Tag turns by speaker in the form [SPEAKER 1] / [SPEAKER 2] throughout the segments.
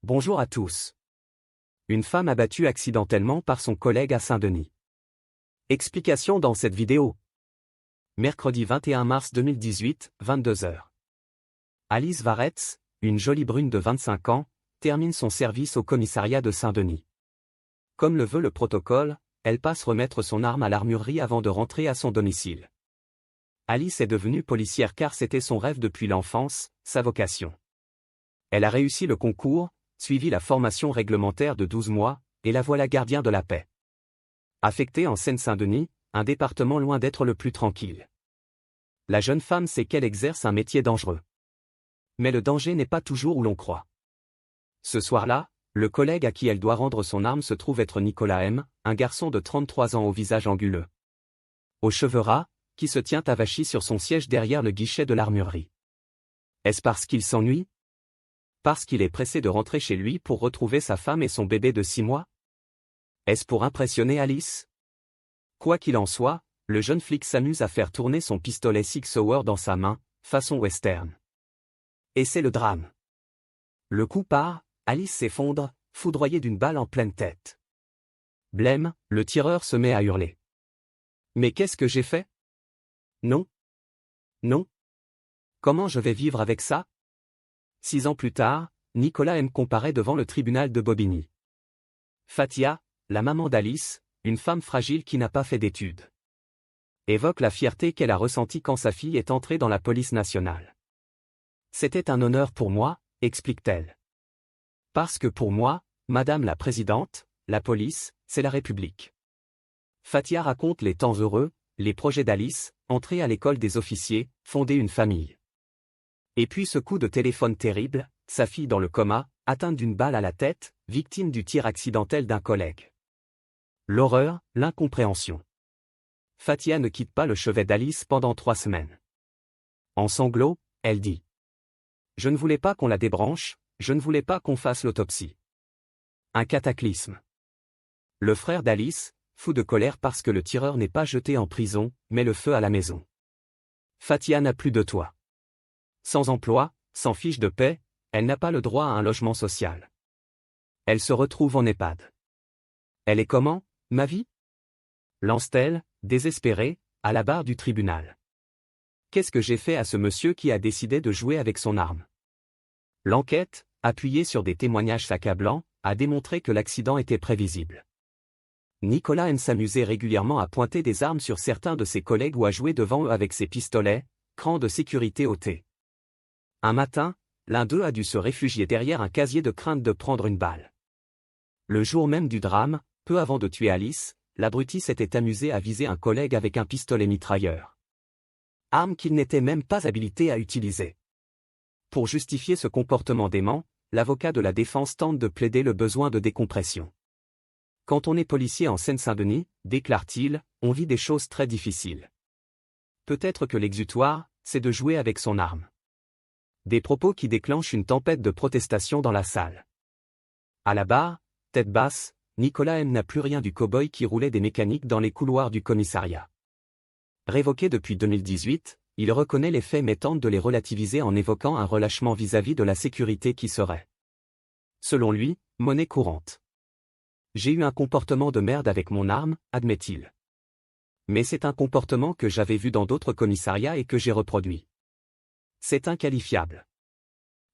[SPEAKER 1] Bonjour à tous. Une femme abattue accidentellement par son collègue à Saint-Denis. Explication dans cette vidéo. Mercredi 21 mars 2018, 22h. Alice Varetz, une jolie brune de 25 ans, termine son service au commissariat de Saint-Denis. Comme le veut le protocole, elle passe remettre son arme à l'armurerie avant de rentrer à son domicile. Alice est devenue policière car c'était son rêve depuis l'enfance, sa vocation. Elle a réussi le concours, suivi la formation réglementaire de 12 mois, et la voilà gardien de la paix. Affectée en Seine-Saint-Denis, un département loin d'être le plus tranquille. La jeune femme sait qu'elle exerce un métier dangereux. Mais le danger n'est pas toujours où l'on croit. Ce soir-là, le collègue à qui elle doit rendre son arme se trouve être Nicolas M., un garçon de 33 ans au visage anguleux, aux cheveux ras, qui se tient avachi sur son siège derrière le guichet de l'armurerie. Est-ce parce qu'il s'ennuie? Parce qu'il est pressé de rentrer chez lui pour retrouver sa femme et son bébé de 6 mois? Est-ce pour impressionner Alice? Quoi qu'il en soit, le jeune flic s'amuse à faire tourner son pistolet Sig Sauer dans sa main, façon western. Et c'est le drame. Le coup part, Alice s'effondre, foudroyée d'une balle en pleine tête. Blême, le tireur se met à hurler. Mais qu'est-ce que j'ai fait? Non. Non. Comment je vais vivre avec ça? 6 ans plus tard, Nicolas M. comparaît devant le tribunal de Bobigny. Fatia, la maman d'Alice, une femme fragile qui n'a pas fait d'études, évoque la fierté qu'elle a ressentie quand sa fille est entrée dans la police nationale. C'était un honneur pour moi, explique-t-elle. Parce que pour moi, Madame la Présidente, la police, c'est la République. Fatia raconte les temps heureux, les projets d'Alice, entrer à l'école des officiers, fonder une famille. Et puis ce coup de téléphone terrible, sa fille dans le coma, atteinte d'une balle à la tête, victime du tir accidentel d'un collègue. L'horreur, l'incompréhension. Fatia ne quitte pas le chevet d'Alice pendant 3 semaines. En sanglots, elle dit: « Je ne voulais pas qu'on la débranche, je ne voulais pas qu'on fasse l'autopsie. » Un cataclysme. Le frère d'Alice, fou de colère parce que le tireur n'est pas jeté en prison, met le feu à la maison. Fatia n'a plus de toit. Sans emploi, sans fiche de paie, elle n'a pas le droit à un logement social. Elle se retrouve en EHPAD. Elle est comment, ma vie? Lance-t-elle, désespérée, à la barre du tribunal. Qu'est-ce que j'ai fait à ce monsieur qui a décidé de jouer avec son arme? L'enquête, appuyée sur des témoignages accablants, a démontré que l'accident était prévisible. Nicolas aime s'amuser régulièrement à pointer des armes sur certains de ses collègues ou à jouer devant eux avec ses pistolets, crans de sécurité ôtés. Un matin, l'un d'eux a dû se réfugier derrière un casier de crainte de prendre une balle. Le jour même du drame, peu avant de tuer Alice, l'abruti s'était amusé à viser un collègue avec un pistolet mitrailleur. Arme qu'il n'était même pas habilité à utiliser. Pour justifier ce comportement dément, l'avocat de la défense tente de plaider le besoin de décompression. Quand on est policier en Seine-Saint-Denis, déclare-t-il, on vit des choses très difficiles. Peut-être que l'exutoire, c'est de jouer avec son arme. Des propos qui déclenchent une tempête de protestation dans la salle. À la barre, tête basse, Nicolas M. n'a plus rien du cow-boy qui roulait des mécaniques dans les couloirs du commissariat. Révoqué depuis 2018, il reconnaît les faits mais tente de les relativiser en évoquant un relâchement vis-à-vis de la sécurité qui serait, selon lui, monnaie courante. J'ai eu un comportement de merde avec mon arme, admet-il. Mais c'est un comportement que j'avais vu dans d'autres commissariats et que j'ai reproduit. C'est inqualifiable.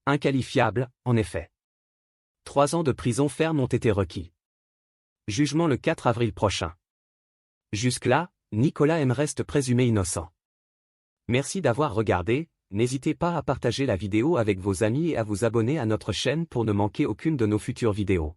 [SPEAKER 1] Inqualifiable, en effet. 3 ans de prison ferme ont été requis. Jugement le 4 avril prochain. Jusque-là, Nicolas M. reste présumé innocent. Merci d'avoir regardé, n'hésitez pas à partager la vidéo avec vos amis et à vous abonner à notre chaîne pour ne manquer aucune de nos futures vidéos.